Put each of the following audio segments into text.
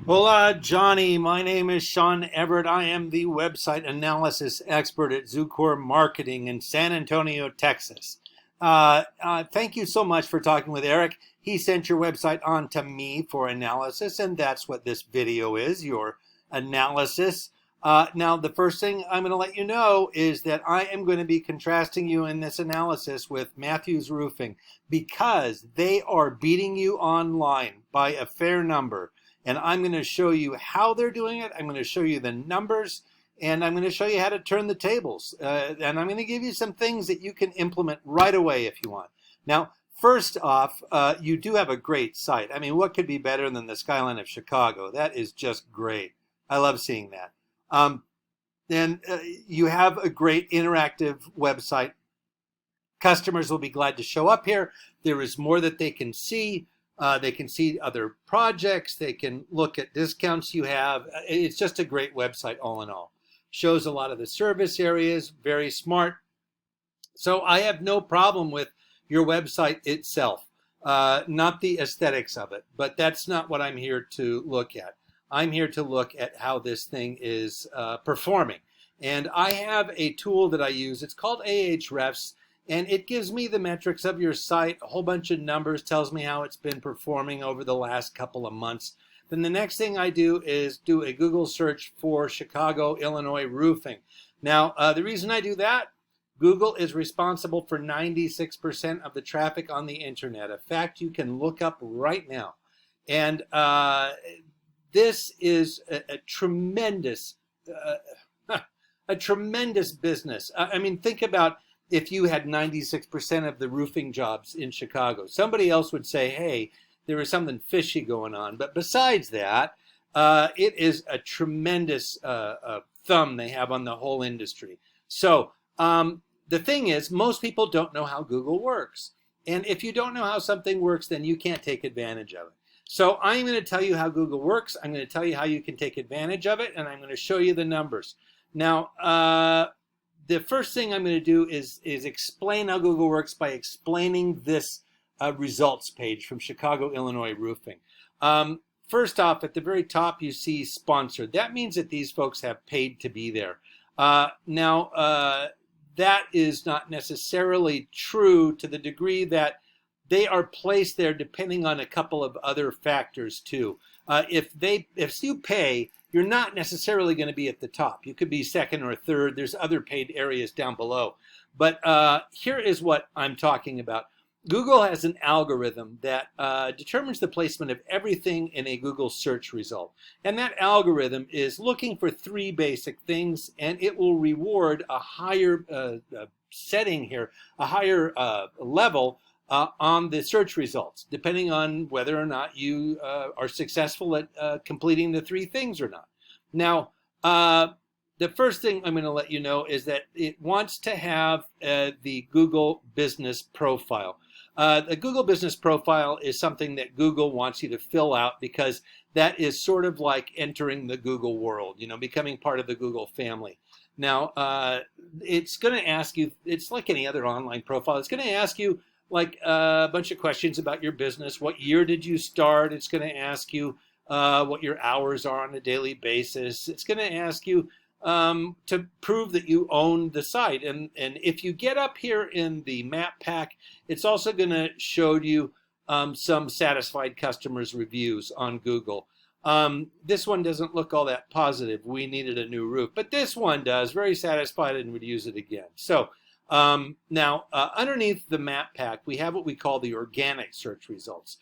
Hola, Johnny. My name is Sean Everett. I am the website analysis expert at Zucor Marketing in San Antonio, Texas. Thank you so much for talking with Eric. He sent your website on to me for analysis, and that's what this video is, your analysis. Now, the first thing I'm going to let you know is that I am going to be contrasting you in this analysis with Matthews Roofing because they are beating you online by a fair number. And I'm going to show you how they're doing it. I'm going to show you the numbers, and I'm going to show you how to turn the tables. And I'm going to give you some things that you can implement right away if you want. Now, first off, you do have a great site. I mean, what could be better than the skyline of Chicago? That is just great. I love seeing that. And you have a great interactive website. Customers will be glad to show up here. There is more that they can see. They can see other projects. They can look at discounts you have. It's just a great website all in all. Shows a lot of the service areas, very smart. So I have no problem with your website itself, not the aesthetics of it, but that's not what I'm here to look at. I'm here to look at how this thing is performing. And I have a tool that I use. It's called Ahrefs. And it gives me the metrics of your site, a whole bunch of numbers, tells me how it's been performing over the last couple of months. Then the next thing I do is do a Google search for Chicago, Illinois roofing. Now, the reason I do that, Google is responsible for 96% of the traffic on the internet, a fact you can look up right now. And this is a tremendous, a tremendous business. I mean, think about if you had 96% of the roofing jobs in Chicago. Somebody else would say, hey, there is something fishy going on. But besides that, it is a tremendous thumb they have on the whole industry. So the thing is, most people don't know how Google works. And if you don't know how something works, then you can't take advantage of it. So I'm going to tell you how Google works. I'm going to tell you how you can take advantage of it, and I'm going to show you the numbers. Now, the first thing I'm going to do is explain how Google works by explaining this results page from Chicago, Illinois roofing. First off, at the very top, you see sponsored. That means that these folks have paid to be there. Now, that is not necessarily true to the degree that they are placed there depending on a couple of other factors too. If you pay, you're not necessarily going to be at the top. You could be second or third. There's other paid areas down below. But here is what I'm talking about. Google has an algorithm that determines the placement of everything in a Google search result. And that algorithm is looking for three basic things, and it will reward a higher setting here, a higher level on the search results, depending on whether or not you are successful at completing the three things or not. Now, the first thing I'm going to let you know is that it wants to have the Google Business Profile. The Google Business Profile is something that Google wants you to fill out because that is sort of like entering the Google world, you know, becoming part of the Google family. Now, it's going to ask you, it's like any other online profile, it's going to ask you like a bunch of questions about your business. What year did you start? It's going to ask you what your hours are on a daily basis. It's going to ask you to prove that you own the site. And if you get up here in the map pack, it's also going to show you some satisfied customers' reviews on Google. This one doesn't look all that positive. We needed a new roof. But this one does. Very satisfied and would use it again. So now, underneath the map pack, we have what we call the organic search results.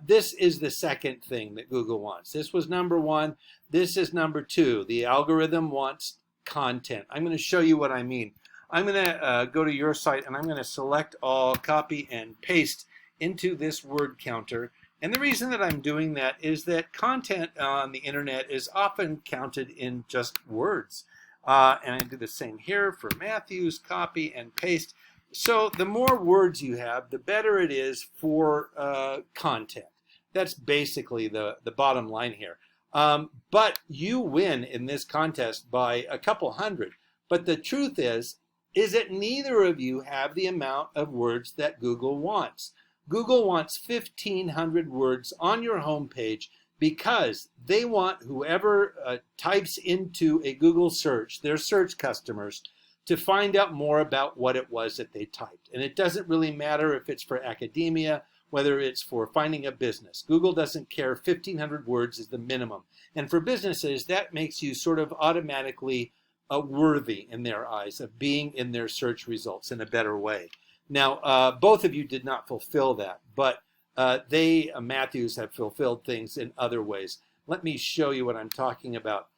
This is the second thing that Google wants. This was number one. This is number two. The algorithm wants content. I'm going to show you what I mean. I'm going to go to your site, and I'm going to select all, copy, and paste into this word counter. And the reason that I'm doing that is that content on the internet is often counted in just words. And I do the same here for Matthews, copy and paste. So the more words you have, the better it is for content. That's basically the bottom line here. But you win in this contest by a couple hundred. But the truth is that neither of you have the amount of words that Google wants. Google wants 1,500 words on your homepage because they want whoever types into a Google search, their search customers, to find out more about what it was that they typed. And it doesn't really matter if it's for academia, whether it's for finding a business. Google doesn't care. 1,500 words is the minimum. And for businesses, that makes you sort of automatically worthy in their eyes of being in their search results in a better way. Now, both of you did not fulfill that, but Matthews, have fulfilled things in other ways. Let me show you what I'm talking about.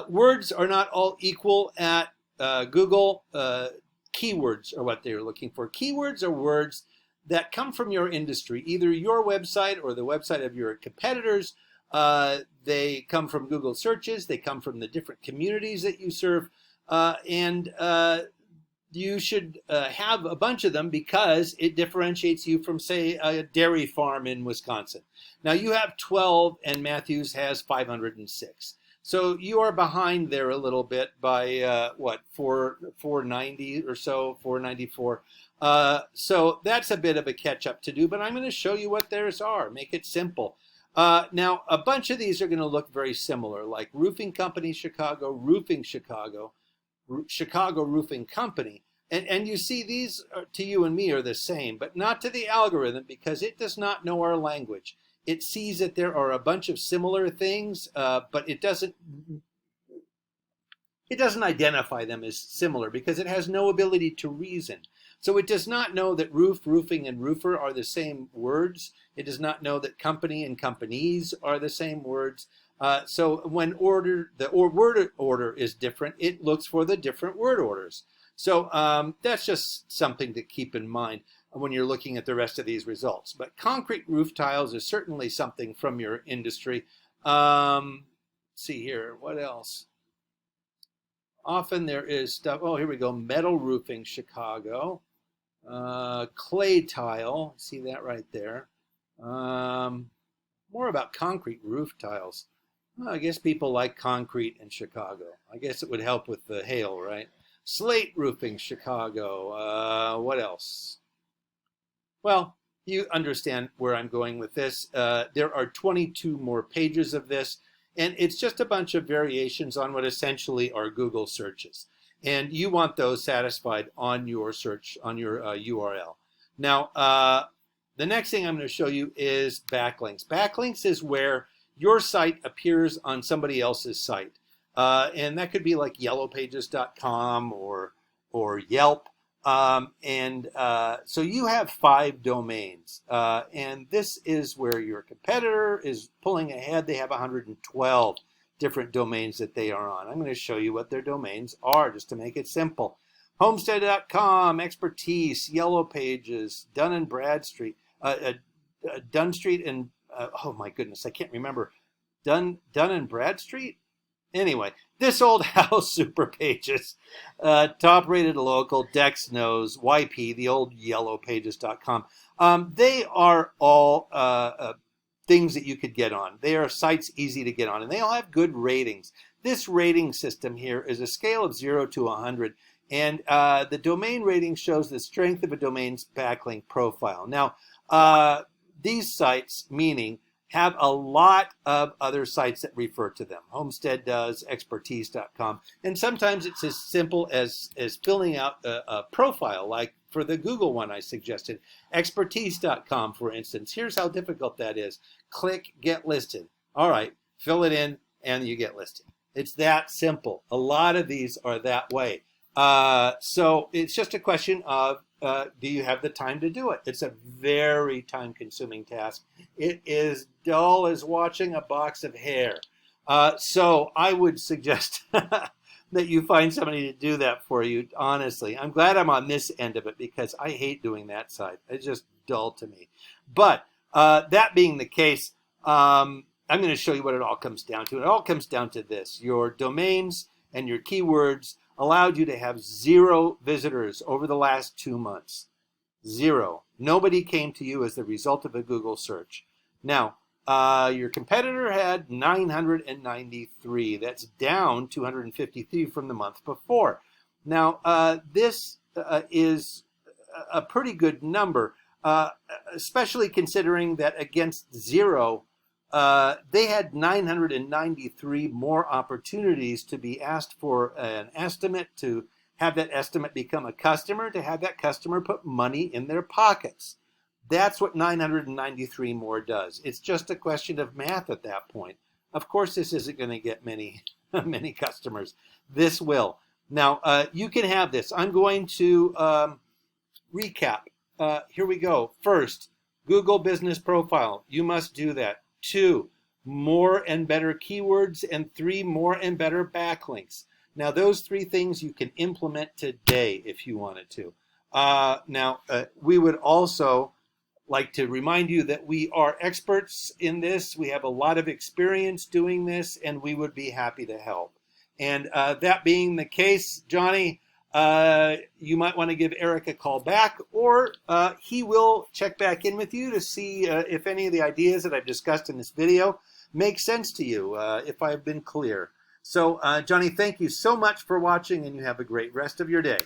Words are not all equal at Google. Keywords are what they're looking for. Keywords are words that come from your industry, either your website or the website of your competitors. They come from Google searches. They come from the different communities that you serve. And you should have a bunch of them because it differentiates you from, say, a dairy farm in Wisconsin. Now, you have 12 and Matthews has 506. So you are behind there a little bit by, 490 or so, 494. So that's a bit of a catch-up to do, but I'm going to show you what theirs are. Make it simple. Now, a bunch of these are going to look very similar, like Roofing Company Chicago, Roofing Chicago, Chicago Roofing Company. And you see these to you and me are the same, but not to the algorithm because it does not know our language. It sees that there are a bunch of similar things, but it doesn't identify them as similar because it has no ability to reason. So it does not know that roof, roofing, and roofer are the same words. It does not know that company and companies are the same words. So when the word order is different, it looks for the different word orders. So that's just something to keep in mind when you're looking at the rest of these results. But concrete roof tiles is certainly something from your industry. Let's see here, what else? Often there is stuff, oh, here we go, metal roofing Chicago, clay tile, see that right there. More about concrete roof tiles. Well, I guess people like concrete in Chicago. I guess it would help with the hail, right? Slate roofing Chicago. What else? Well, you understand where I'm going with this. There are 22 more pages of this, and it's just a bunch of variations on what essentially are Google searches. And you want those satisfied on your search, on your URL. Now, the next thing I'm going to show you is backlinks. Backlinks is where your site appears on somebody else's site. And that could be like yellowpages.com or Yelp. So you have 5 domains. And this is where your competitor is pulling ahead. They have 112 different domains that they are on. I'm going to show you what their domains are just to make it simple. Homestead.com, Expertise, Yellow Pages, Dun & Bradstreet, Dunn Street and, oh my goodness, I can't remember. Dun & Bradstreet? Anyway, This Old House, Super Pages, Top Rated Local, Dex Knows, YP, the old yellowpages.com. They are all things that you could get on. They are sites easy to get on, and they all have good ratings. This rating system here is a scale of 0 to 100, and the domain rating shows the strength of a domain's backlink profile. Now, these sites, meaning, have a lot of other sites that refer to them. Homestead does, expertise.com, and sometimes it's as simple as filling out a profile, like for the Google one I suggested. Expertise.com, for instance. Here's how difficult that is. Click Get Listed. All right, fill it in, and you get listed. It's that simple. A lot of these are that way. So it's just a question of, do you have the time to do it? It's a very time-consuming task. It is dull as watching a box of hair. So I would suggest that you find somebody to do that for you, honestly. I'm glad I'm on this end of it because I hate doing that side. It's just dull to me. But that being the case, I'm going to show you what it all comes down to. It all comes down to this. Your domains and your keywords allowed you to have 0 visitors over the last 2 months. 0. Nobody came to you as the result of a Google search. Now, your competitor had 993. That's down 253 from the month before. Now, this is a pretty good number, especially considering that against 0, they had 993 more opportunities to be asked for an estimate, to have that estimate become a customer, to have that customer put money in their pockets. That's what 993 more does. It's just a question of math at that point. Of course, this isn't going to get many, many customers. This will. Now, you can have this. I'm going to recap. Here we go. First, Google Business Profile. You must do that. 2, more and better keywords. And 3, more and better backlinks. Now, those 3 things you can implement today if you wanted to. We would also like to remind you that we are experts in this. We have a lot of experience doing this, and we would be happy to help. And that being the case, Johnny, you might want to give Eric a call back, or he will check back in with you to see if any of the ideas that I've discussed in this video make sense to you, if I've been clear. So, Johnny, thank you so much for watching, and you have a great rest of your day.